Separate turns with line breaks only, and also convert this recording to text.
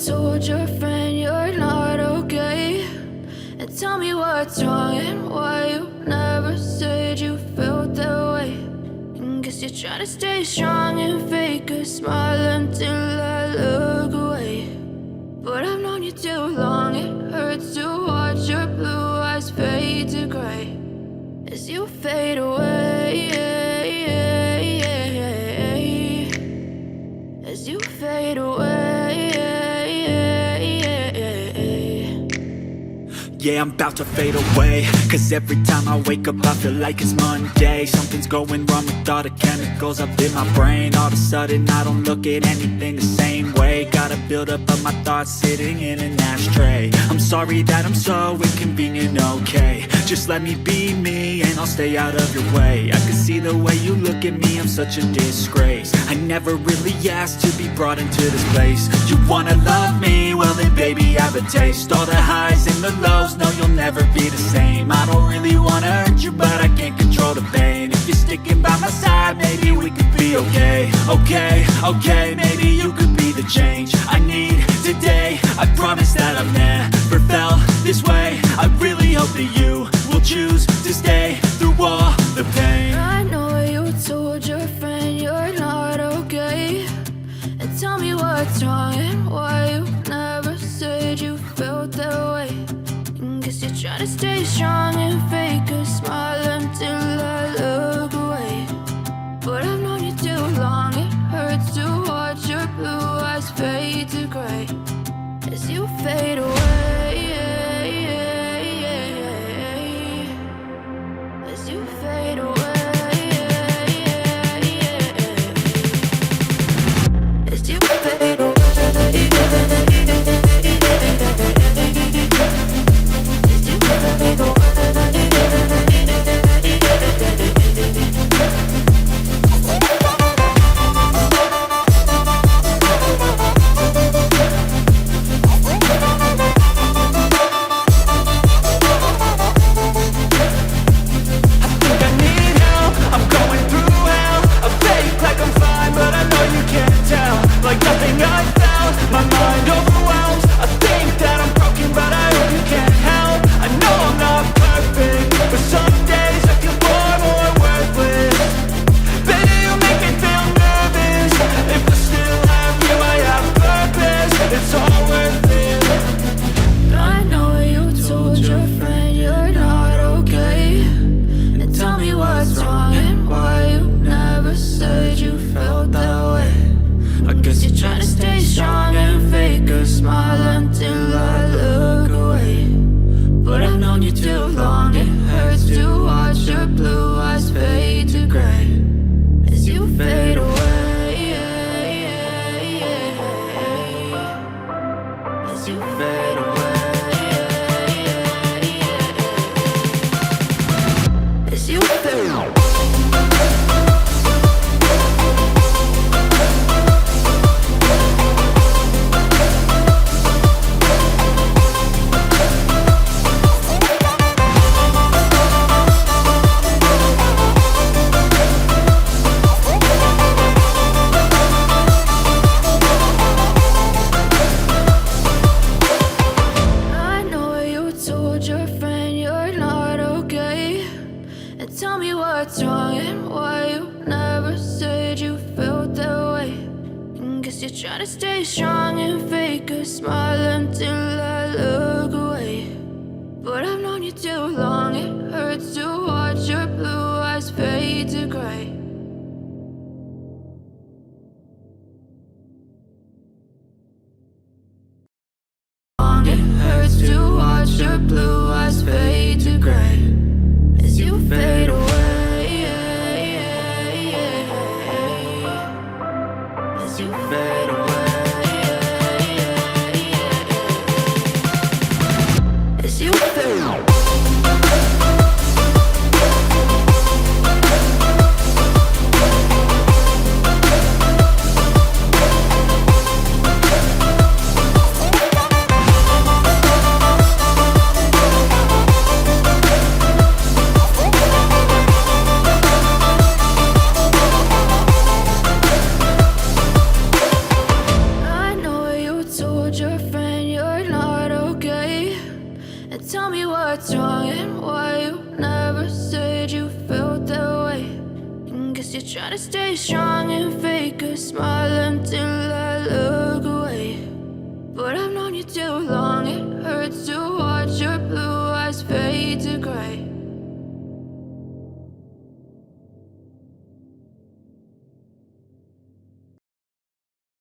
told your friend you're not okay? And tell me what's wrong and why you never said you felt that way. And guess you're trying to stay strong and fake a smile until I look away. But I've known you too long, it hurts to watch your blue eyes fade to gray as you fade away, as you fade away.
Yeah, I'm about to fade away, cause every time I wake up I feel like it's Monday. Something's going wrong with all the chemicals up in my brain. All of a sudden I don't look at anything the same way. Got a buildup of my thoughts sitting in an ashtray. I'm sorry that I'm so inconvenient, okay? Just let me be me and I'll stay out of your way. I can see the way you look at me, I'm such a disgrace. I never really asked to be brought into this place. You wanna love me? Well then baby have a taste. All the highs and the lows, no you'll never be the same. I don't really wanna hurt you but I can't control the pain. If you're sticking by my side maybe we could be okay. Okay, maybe you could be the change I need today. I promise that I've never felt this way. I really hope that you will choose to stay through all the pain.
I know you told your friend you're not okay. And tell me what's wrong and why you never said you felt that way. And guess you're trying to stay strong and fake a smile until I look away. But I've known you too long, it hurts to watch your blue eyes fade to gray as you fade away, as you fade away, as you fade away. tell me what's wrong and why you never said you felt that way. And guess you're trying to stay strong and fake a smile until